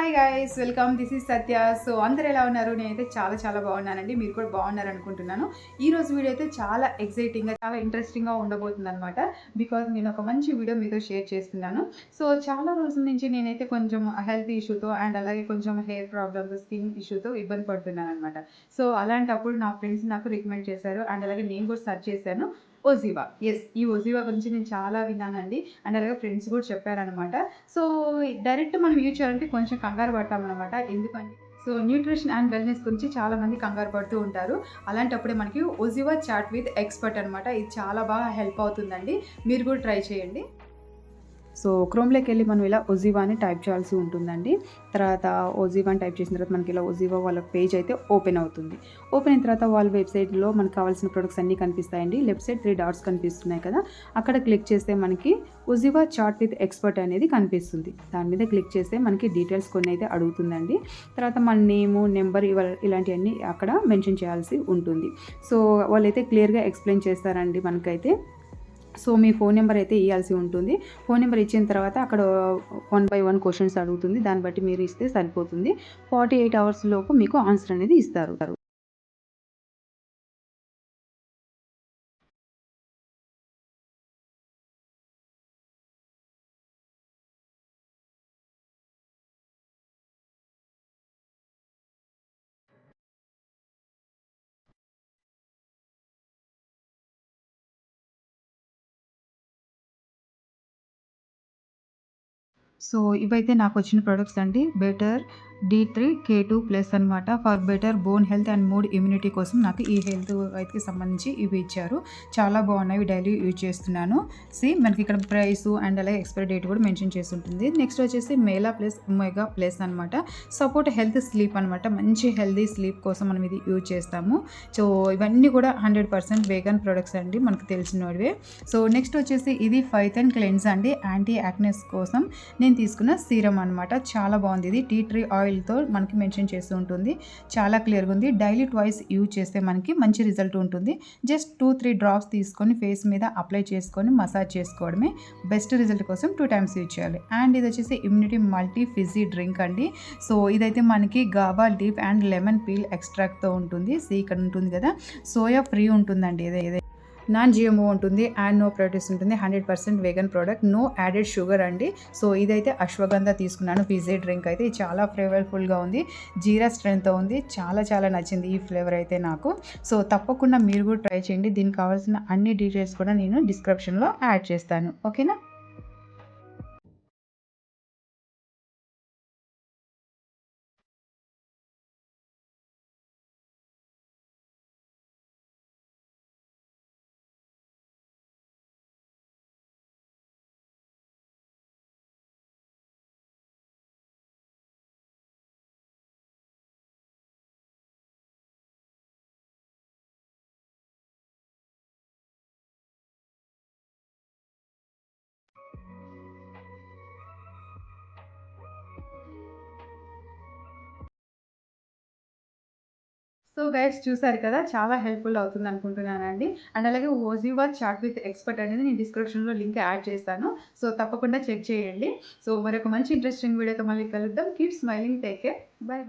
Hi guys, welcome. This is Satya. So అందరు ఎలా ఉన్నారు? నేనైతే చాలా బాగున్నానండి. మీరు కూడా బాగున్నారు అనుకుంటున్నాను. ఈ రోజు వీడియో అయితే చాలా ఎక్సైటింగ్గా, చాలా ఇంట్రెస్టింగ్గా ఉండబోతుంది అనమాట. బికాజ్ నేను ఒక మంచి వీడియో మీతో షేర్ చేస్తున్నాను. సో చాలా రోజుల నుంచి నేనైతే కొంచెం హెల్త్ ఇష్యూతో అండ్ అలాగే కొంచెం హెయిర్ ప్రాబ్లమ్స్, స్కిన్ ఇష్యూతో ఇబ్బంది పడుతున్నాను అనమాట. సో అలాంటప్పుడు నా ఫ్రెండ్స్ నాకు రికమెండ్ చేశారు అండ్ అలాగే నేను కూడా సెర్చ్ చేశాను. ఓజివా, ఎస్, ఈ ఓజివా గురించి నేను చాలా విన్నానండి అండ్ అలాగే ఫ్రెండ్స్ కూడా చెప్పారనమాట. సో డైరెక్ట్ మనం యూజ్ చేయాలంటే కొంచెం కంగారు పడతామన్నమాట. ఎందుకంటే సో న్యూట్రిషన్ అండ్ వెల్నెస్ గురించి చాలా మంది కంగారు పడుతూ ఉంటారు. అలాంటప్పుడే మనకి ఓజివా చాట్ విత్ ఎక్స్పర్ట్ అనమాట. ఇది చాలా బాగా హెల్ప్ అవుతుందండి. మీరు కూడా ట్రై చేయండి. సో క్రోమ్లోకి వెళ్ళి మనం ఇలా ఓజివా అని టైప్ చేయాల్సి ఉంటుందండి. తర్వాత ఓజివా అని టైప్ చేసిన తర్వాత మనకి ఇలా ఓజివా వాళ్ళ పేజ్ అయితే ఓపెన్ అవుతుంది. ఓపెన్ అయిన తర్వాత వాళ్ళ వెబ్సైట్లో మనకు కావాల్సిన ప్రొడక్ట్స్ అన్నీ కనిపిస్తాయండి. లెఫ్ట్ సైడ్ 3 డాట్స్ కనిపిస్తున్నాయి కదా, అక్కడ క్లిక్ చేస్తే మనకి ఓజివా చాట్ విత్ ఎక్స్పర్ట్ అనేది కనిపిస్తుంది. దాని మీద క్లిక్ చేస్తే మనకి డీటెయిల్స్ కొన్ని అయితే అడుగుతుందండి. తర్వాత మన నేము, నెంబర్ ఇలాంటివన్నీ అక్కడ మెన్షన్ చేయాల్సి ఉంటుంది. సో వాళ్ళైతే క్లియర్గా ఎక్స్ప్లెయిన్ చేస్తారండి మనకైతే. సో మీ ఫోన్ నెంబర్ అయితే ఇవ్వాల్సి ఉంటుంది. ఫోన్ నెంబర్ ఇచ్చిన తర్వాత అక్కడ 1 by 1 క్వశ్చన్స్ అడుగుతుంది. దాన్ని బట్టి మీరు ఇస్తే సరిపోతుంది. 48 hours లోపు మీకు ఆన్సర్ అనేది ఇస్తారు. సో ఇవైతే నాకు వచ్చిన ప్రొడక్ట్స్ అండి. బెటర్ D3K2+ అనమాట. For better bone health and mood immunity కోసం నాకు ఈ హెల్త్ అయితే సంబంధించి ఇవి ఇచ్చారు. చాలా బాగున్నాయి. డైలీ యూజ్ చేస్తున్నాను. మనకి ఇక్కడ ప్రైస్ అండ్ అలాగే ఎక్స్పైరీ డేట్ కూడా మెన్షన్ చేసి ఉంటుంది. నెక్స్ట్ వచ్చేసి మేలా ప్లస్ ఒమేగా ప్లస్ అనమాట. సపోర్ట్ హెల్త్ స్లీప్ అనమాట. మంచి హెల్తీ స్లీప్ కోసం మనం ఇది యూజ్ చేస్తాము. సో ఇవన్నీ కూడా 100% వేగన్ ప్రొడక్ట్స్ అండి, మనకు తెలిసినవే. సో నెక్స్ట్ వచ్చేసి ఇది ఫైతన్ క్లెన్స్ అండి, యాంటీ యాక్నెస్ కోసం నేను తీసుకున్న సీరం అనమాట. చాలా బాగుంది. ఇది టీ ట్రీ ఆయిల్తో మనకి మెన్షన్ చేస్తూ ఉంటుంది. చాలా క్లియర్గా ఉంది. డైలీ ట్వైస్ యూజ్ చేస్తే మనకి మంచి రిజల్ట్ ఉంటుంది. జస్ట్ 2-3 డ్రాప్స్ తీసుకొని ఫేస్ మీద అప్లై చేసుకొని మసాజ్ చేసుకోవడమే. బెస్ట్ రిజల్ట్ కోసం 2 times యూజ్ చేయాలి. అండ్ ఇది వచ్చేసి ఇమ్యూనిటీ మల్టీ ఫిజీ డ్రింక్ అండి. సో ఇదైతే మనకి GABA leaf and lemon peel ఎక్స్ట్రాక్ట్తో ఉంటుంది. ఇక్కడ ఉంటుంది కదా, సోయా ఫ్రీ ఉంటుందండి. ఇదే నాన్ జిఎంఓ ఉంటుంది అండ్ నో ప్రొడ్యూస్ ఉంటుంది. 100% vegan product, no added sugar అండి. సో ఇదైతే అశ్వగంధ తీసుకున్నాను. ఫిజీ డ్రింక్ అయితే చాలా ఫ్లేవర్ఫుల్గా ఉంది. జీరా స్ట్రెంగ్తో ఉంది. చాలా నచ్చింది ఈ ఫ్లేవర్ అయితే నాకు. సో తప్పకుండా మీరు కూడా ట్రై చేయండి. దీనికి కావాల్సిన అన్ని డీటెయిల్స్ కూడా నేను డిస్క్రిప్షన్లో యాడ్ చేస్తాను. ఓకేనా? సో గైస్, చూసారు కదా, చాలా హెల్ప్ఫుల్ అవుతుంది అనుకుంటున్నానండి. అండ్ అలాగే ఓజివా చాట్ విత్ ఎక్స్పర్ట్ అనేది నేను డిస్క్రిప్షన్లో లింక్ యాడ్ చేస్తాను. సో తప్పకుండా చెక్ చేయండి. సో మరొక మంచి ఇంట్రెస్టింగ్ వీడియోతో మళ్ళీ కలుద్దాం. Keep smiling, take care, by.